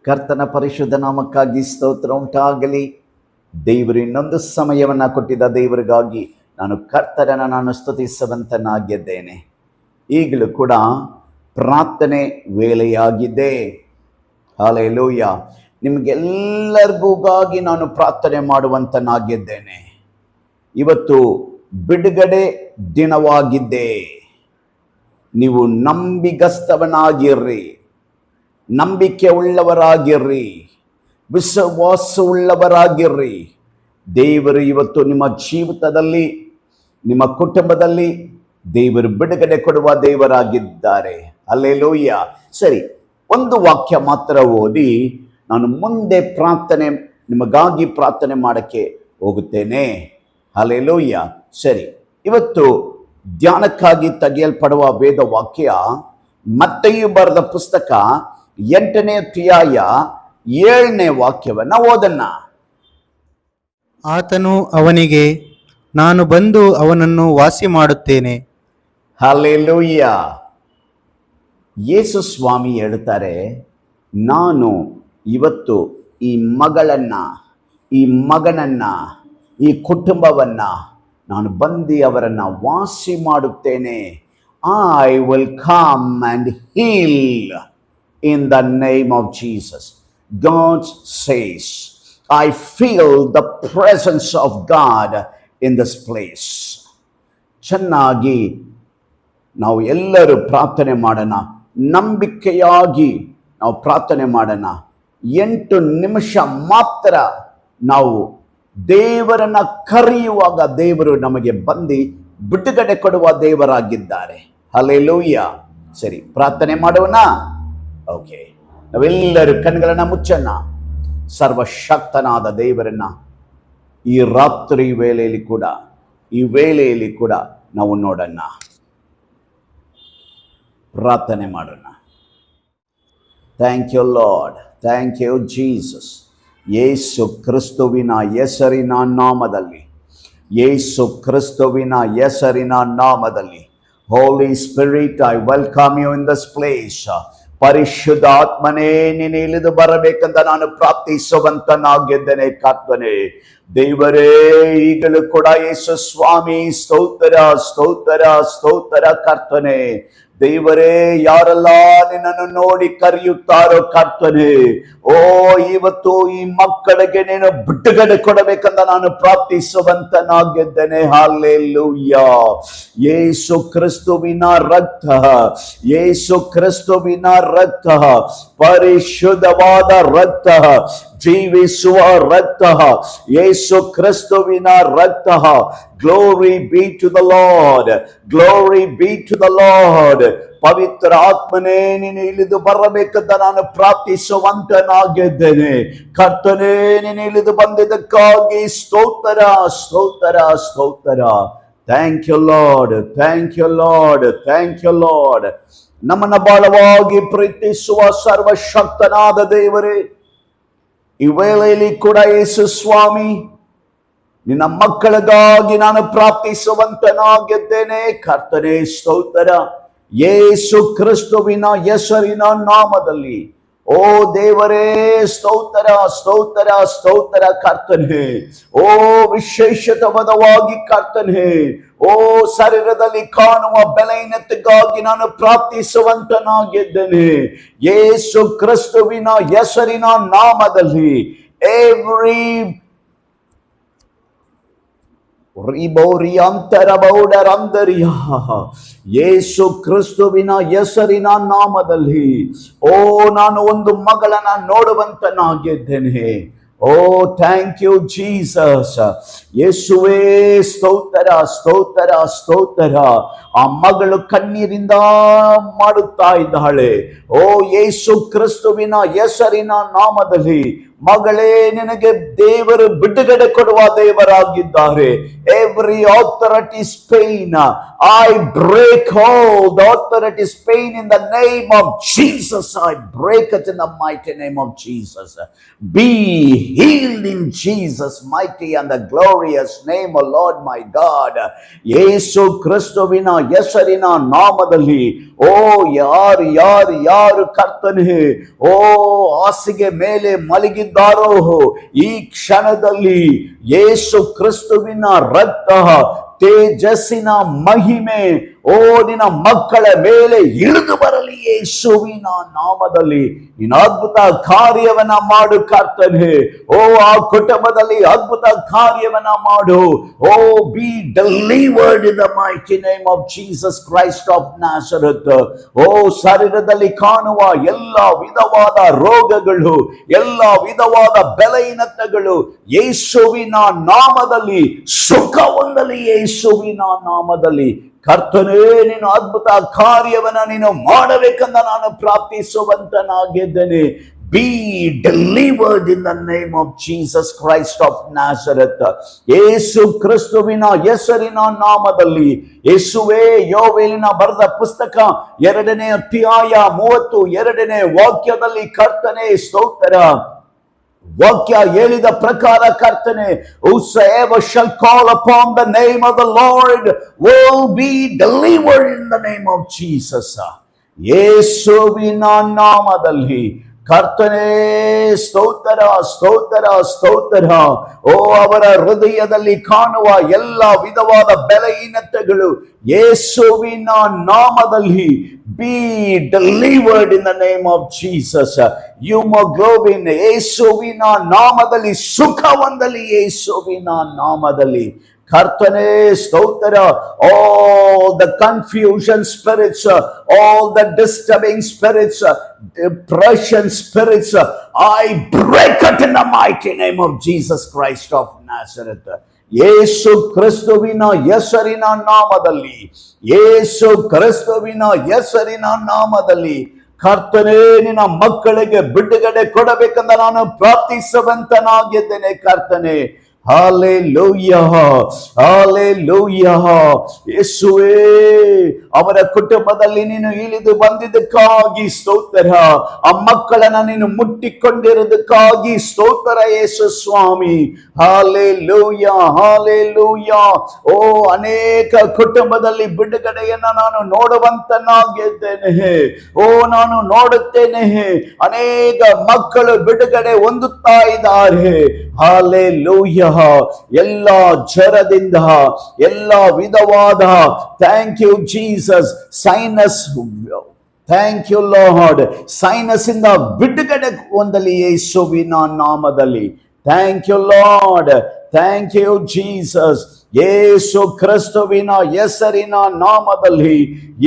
ಕರ್ತನ ಪರಿಶುದ್ಧ ನಾಮಕ್ಕಾಗಿ ಸ್ತೋತ್ರ ಉಂಟಾಗಲಿ. ದೇವರು ಇನ್ನೊಂದು ಸಮಯವನ್ನು ಕೊಟ್ಟಿದ್ದ ದೇವರಿಗಾಗಿ ನಾನು ಸ್ತುತಿಸುವಂತನಾಗಿದ್ದೇನೆ. ಈಗಲೂ ಕೂಡ ಪ್ರಾರ್ಥನೆ ವೇಳೆಯಾಗಿದೆ. ಹಲ್ಲೆಲೂಯ. ನಿಮಗೆಲ್ಲರಿಗಾಗಿ ನಾನು ಪ್ರಾರ್ಥನೆ ಮಾಡುವಂತನಾಗಿದ್ದೇನೆ. ಇವತ್ತು ಬಿಡುಗಡೆ ದಿನವಾಗಿದ್ದೆ. ನೀವು ನಂಬಿಗಸ್ತವನಾಗಿರ್ರಿ, ನಂಬಿಕೆ ಉಳ್ಳವರಾಗಿರ್ರಿ, ವಿಶ್ವಾಸವುಳ್ಳವರಾಗಿರ್ರಿ. ದೇವರು ಇವತ್ತು ನಿಮ್ಮ ಜೀವಿತದಲ್ಲಿ, ನಿಮ್ಮ ಕುಟುಂಬದಲ್ಲಿ ದೇವರು ಬಿಡುಗಡೆ ಕೊಡುವ ದೇವರಾಗಿದ್ದಾರೆ. ಹಲ್ಲೆಲೂಯ. ಸರಿ, ಒಂದು ವಾಕ್ಯ ಮಾತ್ರ ಓದಿ ನಾನು ಮುಂದೆ ನಿಮಗಾಗಿ ಪ್ರಾರ್ಥನೆ ಮಾಡೋಕ್ಕೆ ಹೋಗುತ್ತೇನೆ. ಹಲ್ಲೆಲೂಯ. ಸರಿ, ಇವತ್ತು ಧ್ಯಾನಕ್ಕಾಗಿ ತೆಗೆಯಲ್ಪಡುವ ವೇದ ವಾಕ್ಯ ಮತ್ತೇಯು ಬರೆದ ಪುಸ್ತಕ 8ನೇ ಅಧ್ಯಾಯ 7ನೇ ವಾಕ್ಯವನ್ನ ಓದೋಣ. ಆತನು ಅವನಿಗೆ, ನಾನು ಬಂದು ಅವನನ್ನು ವಾಸಿ ಮಾಡುತ್ತೇನೆ. ಹಲ್ಲೆಲೂಯ. ಯೇಸು ಸ್ವಾಮಿ ಹೇಳ್ತಾರೆ, ನಾನು ಇವತ್ತು ಈ ಮಗಳನ್ನ, ಈ ಮಗನನ್ನ, ಈ ಕುಟುಂಬವನ್ನ ನಾನು ಬಂದು ಅವರನ್ನು ವಾಸಿ ಮಾಡುತ್ತೇನೆ. I will come and heal in the name of Jesus. God says, I feel the presence of God in this place. ಚೆನ್ನಾಗಿ ನಾವು ಎಲ್ಲರೂ ಪ್ರಾರ್ಥನೆ ಮಾಡೋಣ. ನಂಬಿಕೆಯಾಗಿ ನಾವು ಪ್ರಾರ್ಥನೆ ಮಾಡೋಣ. 8 ನಿಮಿಷ ಮಾತ್ರ ನಾವು ದೇವರನ್ನ ಕರೆಯುವಾಗ ದೇವರು ನಮಗೆ ಬಂದು ಬಿಡುಗಡೆ ಕೊಡುವ ದೇವರಾಗಿದ್ದಾರೆ. ಹಲ್ಲೆಲೂಯ. ಸರಿ, ಪ್ರಾರ್ಥನೆ ಮಾಡೋಣ. ಓಕೆ, ನಾವೆಲ್ಲರೂ ಕಣ್ಗಳನ್ನ ಮುಚ್ಚೋಣ. ಸರ್ವಶಕ್ತನಾದ ದೇವರನ್ನ ಈ ರಾತ್ರಿ ವೇಳೆಯಲ್ಲಿ ಕೂಡ, ಈ ವೇಳೆಯಲ್ಲಿ ಕೂಡ ನಾವು ನೋಡೋಣ, ಪ್ರಾರ್ಥನೆ ಮಾಡೋಣ. Thank you Lord, thank you Jesus. ಯೇಸು ಕ್ರಿಸ್ತುವಿನ ಹೆಸರಿನ ನಾಮದಲ್ಲಿ, ಯೇಸು ಕ್ರಿಸ್ತುವಿನ ಹೆಸರಿನ ನಾಮದಲ್ಲಿ, Holy Spirit, I welcome you in this place. ಪರಿಶುದ್ಧ ಆತ್ಮನೇ, ನೀನು ಇಳಿದು ಬರಬೇಕಂತ ನಾನು ಪ್ರಾರ್ಥಿಸುವಂತನಾಗಿದ್ದೇನೆ. ಕರ್ತನೇ, ದೇವರೇ, ಈಗಲೂ ಕೂಡ ಯೇಸು ಸ್ವಾಮಿ, ಸ್ತೋತ್ರ ಸ್ತೋತ್ರ ಸ್ತೋತ್ರ. ಕರ್ತನೇ, ದೇವರೇ, ಯಾರೆಲ್ಲ ನಿನ್ನನ್ನು ನೋಡಿ ಕರೆಯುತ್ತಾರೋ ಕರ್ತನೇ, ಓ ಇವತ್ತು ಈ ಮಕ್ಕಳಿಗೆ ನೀನು ಬಿಡುಗಡೆ ಕೊಡಬೇಕಂತ ನಾನು ಪ್ರಾರ್ಥಿಸುವಂತನಾಗಿದ್ದೇನೆ. ಹಲ್ಲೆಲೂಯ. ಯೇಸು ಕ್ರಿಸ್ತುವಿನ ರಕ್ತ, ಯೇಸು ಕ್ರಿಸ್ತುವಿನ ರಕ್ತ, ಪರಿಶುದ್ಧವಾದ ರಕ್ತ, ಜೀವಿಸುವ ರಕ್ತ, ಯೇಸು ಕ್ರಿಸ್ತುವಿನ ರಕ್ತ. Glory be to the Lord, glory be to the Lord. ಪವಿತ್ರ ಆತ್ಮನೇ, ನೀನು ಇಳಿದು ಬರಬೇಕಂತ ನಾನು ಪ್ರಾರ್ಥಿಸುವಂತನಾಗಿದ್ದೇನೆ. ಕರ್ತನೇ, ನೀನು ಇಳಿದು ಬಂದಿದ್ದಕ್ಕಾಗಿ ಸ್ತೋತ್ರ ಸ್ತೋತ್ರ ಸ್ತೋತ್ರ. Thank you Lord, thank you Lord, thank you Lord. ನಮ್ಮನ್ನ ಬಹಳವಾಗಿ ಪ್ರೀತಿಸುವ ಸರ್ವಶಕ್ತನಾದ ದೇವರೇ, ಈ ವೇಳೆಯಲ್ಲಿ ಕೂಡ ಯೇಸು ಸ್ವಾಮಿ, ನಿನ್ನ ಮಕ್ಕಳಿಗಾಗಿ ನಾನು ಪ್ರಾರ್ಥಿಸುವಂತನಾಗಿದ್ದೇನೆ. ಕರ್ತನೇ, ಸ್ತೋತ್ರ. ಯೇಸು ಕ್ರಿಸ್ತುವಿನ ಹೆಸರಿನ ನಾಮದಲ್ಲಿ, ಓ ದೇವರೇ, ಸ್ತೋತ್ರ ಸ್ತೋತ್ರ ಸ್ತೋತ್ರ. ಕರ್ತನೇ, ಓ ವಿಶೇಷತವಾದವಾಗಿ ಕರ್ತನೇ, ಓ ಶರೀರದಲ್ಲಿ ಕಾಣುವ ಬಲಹೀನತೆಗಾಗಿ ನಾನು ಪ್ರಾರ್ಥಿಸುವಂತನಾಗಿದ್ದೇನೆ. ಯೇಸು ಕ್ರಿಸ್ತುವಿನ ಹೆಸರಿನ ನಾಮದಲ್ಲಿ ಎವ್ರಿ ಯೇಸು ಕ್ರಿಸ್ತುವಿನ ಹೆಸರಿನ ನಾಮದಲ್ಲಿ, ಓ ನಾನು ಒಂದು ಮಗಳನ್ನ ನೋಡುವಂತನಾಗಿದ್ದೇನೆ. ಓ ಥ್ಯಾಂಕ್ ಯು ಜೀಸಸ್. ಯೇಸುವೇ, ಸ್ತೋತ್ರ ಸ್ತೋತ್ರ ಸ್ತೋತ್ರ. ಆ ಮಗಳು ಕಣ್ಣೀರಿಂದ ಮಾಡುತ್ತಾ ಇದ್ದಾಳೆ. ಓ ಯೇಸು ಕ್ರಿಸ್ತುವಿನ ಹೆಸರಿನ ನಾಮದಲ್ಲಿ, ಮಗಳೇ, ನಿನಗೆ ದೇವರು ಬಿಡುಗಡೆ ಕೊಡುವ ದೇವರಾಗಿದ್ದಾರೆ. Every authority pain, I break all the authority pain in the name of Jesus. I break it in the mighty name of Jesus. Be healed in Jesus mighty and the glorious name, O Lord my God. ಯೇಸು ಕ್ರಿಸ್ತುವಿನ ಹೆಸರಿನ ನಾಮದಲ್ಲಿ, ಓ ಯಾರು ಯಾರು ಯಾರು ಕರ್ತನೇ ಓ ಹಾಸಿಗೆ ಮೇಲೆ ಮಲಗಿದ್ದಾರೋ ಈ ಕ್ಷಣದಲ್ಲಿ ಯೇಸು ಕ್ರಿಸ್ತುವಿನ ರಕ್ತ ತೇಜಸ್ಸಿನ ಮಹಿಮೆ ಓ ನಿನ್ನ ಮಕ್ಕಳ ಮೇಲೆ ಇಳಿದು ಬರಲಿ ಯೇಸುವಿನ ನಾಮದಲ್ಲಿ. ನಿನ್ನ ಅದ್ಭುತ ಕಾರ್ಯವನ್ನ ಮಾಡು ಕರ್ತನೇ. ಓ ಆ ಕುಟುಂಬದಲ್ಲಿ ಅದ್ಭುತ ಕಾರ್ಯವನ್ನ ಮಾಡು. Oh be delivered in the mighty name of Jesus Christ of Nazareth. ಓ ಶರೀರದಲ್ಲಿ ಕಾಣುವ ಎಲ್ಲ ವಿಧವಾದ ರೋಗಗಳು, ಎಲ್ಲ ವಿಧವಾದ ಬಲಹೀನತೆಗಳು ಯೇಸುವಿನ ನಾಮದಲ್ಲಿ ಸುಖ ಹೊಂದಲಿ ಯೇಸುವಿನ ನಾಮದಲ್ಲಿ. ಕರ್ತನೇ ನೀನು ಅದ್ಭುತ ಕಾರ್ಯವನ್ನ ನೀನು ಮಾಡಬೇಕಂತ ನಾನು ಪ್ರಾರ್ಥಿಸುವಂತನಾಗಿದ್ದೇನೆ. Be delivered in the name of Jesus Christ of Nazareth. ಯೇಸು ಕ್ರಿಸ್ತುವಿನ ಹೆಸರಿನ ನಾಮದಲ್ಲಿ. ಯೇಸುವೇ, ಯೋವೇಲಿನ ಬರೆದ ಪುಸ್ತಕ 2ನೇ ಅಧ್ಯಾಯ 32ನೇ ವಾಕ್ಯದಲ್ಲಿ ಕರ್ತನೇ ಸ್ತೋತ್ರ. ವಾಕ್ಯ ಹೇಳಿದ ಪ್ರಕಾರ ಕರ್ತನೆ, whosoever shall call upon the name of the Lord will be delivered in the name of Jesus. ಯೇಸುವಿನ ನಾಮದಲ್ಲಿ ಕರ್ತನೇ ಸ್ತೋತ್ರ ಸ್ತೋತ್ರ ಸ್ತೋತ್ರ. ಓ ಅವರ ಹೃದಯದಲ್ಲಿ ಕಾಣುವ ಎಲ್ಲ ವಿಧವಾದ ಬಲಹೀನತೆಗಳು ಯೇಸುವಿನ ನಾಮದಲ್ಲಿ be delivered in the name of Jesus. Hemoglobin ಯೇಸುವಿನ ನಾಮದಲ್ಲಿ ಸುಖ ಹೊಂದಲಿ ಯೇಸುವಿನ ನಾಮದಲ್ಲಿ. ಕರ್ತನೇ ಸ್ತೋತ್ರ. All the confusion spirits, all the disturbing spirits, depression spirits, I break it in the mighty name of Jesus Christ of Nazareth. ಯೇಸು ಕ್ರಿಸ್ತುವಿನ ಹೆಸರಿನ ನಾಮದಲ್ಲಿ, ಯೇಸು ಕ್ರಿಸ್ತುವಿನ ಹೆಸರಿನ ನಾಮದಲ್ಲಿ ಕರ್ತನೇ ನಿನ್ನ ಮಕ್ಕಳಿಗೆ ಬಿಡುಗಡೆ ಕೊಡಬೇಕಂತ ನಾನು ಪ್ರಾರ್ಥಿಸುವಂತನಾಗಿದ್ದೇನೆ ಕರ್ತನೇ. Hallelujah hallelujah. ಯೇಸುವೇ, ಅವರ ಕುಟುಂಬದಲ್ಲಿ ನೀನು ಇಳಿದು ಬಂದಿದ್ದಕ್ಕಾಗಿ ಸ್ತೋತ್ರ. ಆ ಮಕ್ಕಳನ್ನ ನೀನು ಮುಟ್ಟಿಕೊಂಡಿರೋದಕ್ಕಾಗಿ ಸ್ತೋತ್ರ ಯೇಸು ಸ್ವಾಮಿ. Hallelujah hallelujah. ಓ ಅನೇಕ ಕುಟುಂಬದಲ್ಲಿ ಬಿಡುಗಡೆಯನ್ನ ನಾನು ನೋಡುವಂತನಾಗಿದ್ದೇನೆ. ಓ ನಾನು ನೋಡುತ್ತೇನೆ, ಅನೇಕ ಮಕ್ಕಳು ಬಿಡುಗಡೆ ಹೊಂದುತ್ತಾ ಇದ್ದಾರೆ. ಹಾಲೆಲೂಯಾ. ಎಲ್ಲ ಜ್ವರದಿಂದ, ಎಲ್ಲ ವಿಧವಾದ thank you Jesus sinus, thank you Lord, sinus ಇಂದ ಬಿಡುಗಡೆ ಹೊಂದಲಿ ಯೇಸುವಿನ ನಾಮದಲ್ಲಿ. Thank you Lord, thank you Jesus. ಯೇಸು ಕ್ರಿಸ್ತುವಿನ ಹೆಸರಿನ ನಾಮದಲ್ಲಿ,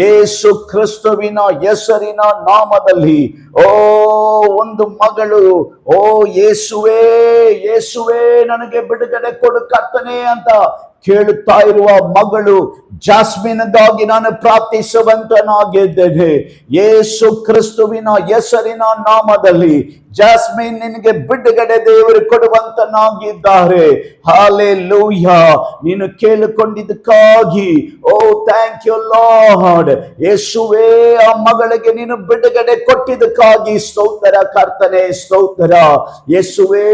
ಯೇಸು ಕ್ರಿಸ್ತುವಿನ ಹೆಸರಿನ ನಾಮದಲ್ಲಿ. ಓ ಒಂದು ಮಗಳು, ಓ ಯೇಸುವೇ ಯೇಸುವೇ ನನಗೆ ಬಿಡುಗಡೆ ಕೊಡು ಕರ್ತನೇ ಅಂತ ಕೇಳುತ್ತಾ ಇರುವ ಮಗಳು ಜಾಸ್ಮಿನ್ಗಾಗಿ ನಾನು ಪ್ರಾರ್ಥಿಸುವಂತನಾಗಿದ್ದೇನೆ. ಯೇಸು ಕ್ರಿಸ್ತುವಿನ ಹೆಸರಿನ ನಾಮದಲ್ಲಿ ಜಾಸ್ಮಿನ್ ನಿನಗೆ ಬಿಡುಗಡೆ ದೇವರು ಕೊಡುವಂತನಾಗಿದ್ದಾರೆ. ಹಾಲೆಲೂಯಾ. ನೀನು ಕೇಳಿಕೊಂಡಿದ್ದಕ್ಕಾಗಿ ಓ ಥ್ಯಾಂಕ್ ಯು ಲಾರ್ಡ್. ಯೇಸುವೇ, ಆ ಮಗಳಿಗೆ ನೀನು ಬಿಡುಗಡೆ ಕೊಟ್ಟಿದ್ದಕ್ಕಾಗಿ ಸ್ತೋತ್ರ ಕರ್ತನೆ ಸ್ತೋತ್ರ. ಯೇಸುವೇ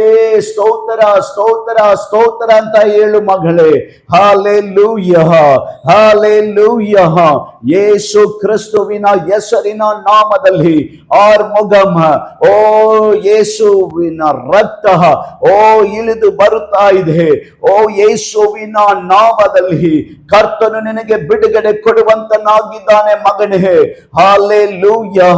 ಸ್ತೋತ್ರ ಸ್ತೋತ್ರ ಸ್ತೋತ್ರ ಅಂತ ಹೇಳು ಮಗಳೇ. Hallelujah hallelujah. ಯೇಸು ಕ್ರಿಸ್ತುವಿನ ಹೆಸರಿನ ನಾಮದಲ್ಲಿ ಆರ್ಮುಗಮ, ಓ ಯೇಸುವಿನ ರಕ್ತ ಓ ಇಳಿದು ಬರುತ್ತಾ ಇದೆ. ಓ ಯೇಸುವಿನ ನಾಮದಲ್ಲಿ ಕರ್ತನು ನಿನಗೆ ಬಿಡುಗಡೆ ಕೊಡುವಂತನಾಗಿದ್ದಾನೆ ಮಗನೇ. ಹಾಲೆಲೂಯಾ.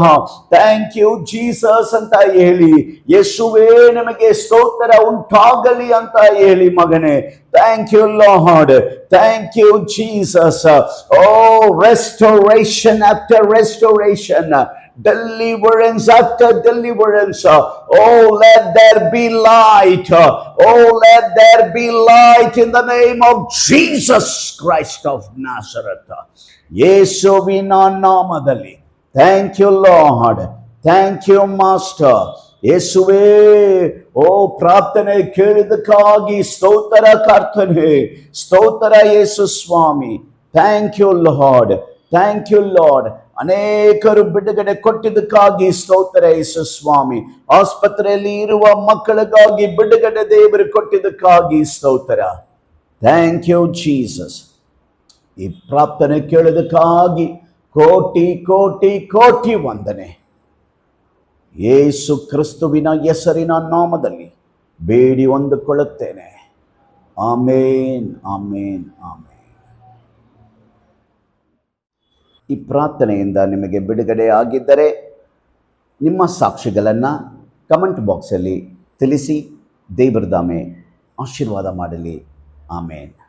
ಥ್ಯಾಂಕ್ ಯು ಜೀಸಸ್ ಅಂತ ಹೇಳಿ, ಯೇಸುವೇ ನಿಮಗೆ ಸ್ತೋತ್ರ ಉಂಟಾಗಲಿ ಅಂತ ಹೇಳಿ ಮಗನೇ. Thank you Lord, thank you Jesus. Oh restoration after restoration, deliverance after deliverance. Oh, let there be light. Oh, let there be light in the name of Jesus Christ of Nazareth. ಯೇಸುವಿನ ನಾಮದಲ್ಲಿ. Thank you Lord, thank you Master. ಯೇಸುವೇ, ಓ ಪ್ರಾರ್ಥನೆ ಕೇಳಿದಕ್ಕಾಗಿ ಸ್ತೋತ್ರ ಕರ್ತನೆ, ಸ್ತೋತ್ರ ಯೇಸು ಸ್ವಾಮಿ. Thank you Lord, thank you Lord. ಅನೇಕರು ಬಿಡುಗಡೆ ಕೊಟ್ಟಿದ್ದಕ್ಕಾಗಿ ಸ್ತೋತ್ರ ಯೇಸು ಸ್ವಾಮಿ. ಆಸ್ಪತ್ರೆಯಲ್ಲಿ ಇರುವ ಮಕ್ಕಳಿಗಾಗಿ ಬಿಡುಗಡೆ ದೇವರು ಕೊಟ್ಟಿದ್ದಕ್ಕಾಗಿ ಸ್ತೋತ್ರ. Thank you Jesus. ಈ ಪ್ರಾರ್ಥನೆ ಕೇಳೋದಕ್ಕಾಗಿ ಕೋಟಿ ಕೋಟಿ ಕೋಟಿ ವಂದನೆ. ಯೇಸು ಕ್ರಿಸ್ತುವಿನ ಹೆಸರಿನ ನಾಮದಲ್ಲಿ ಬೇಡಿ ಹೊಂದಿಕೊಳ್ಳುತ್ತೇನೆ. ಆಮೇನ್, ಆಮೇನ್, ಆಮೇನ್. ಈ ಪ್ರಾರ್ಥನೆಯಿಂದ ನಿಮಗೆ ಬಿಡುಗಡೆ ಆಗಿದ್ದರೆ ನಿಮ್ಮ ಸಾಕ್ಷಿಗಳನ್ನು ಕಮೆಂಟ್ ಬಾಕ್ಸಲ್ಲಿ ತಿಳಿಸಿ. ದೇವರ ದಾಮೆ ಆಶೀರ್ವಾದ ಮಾಡಲಿ. ಆಮೇನ್.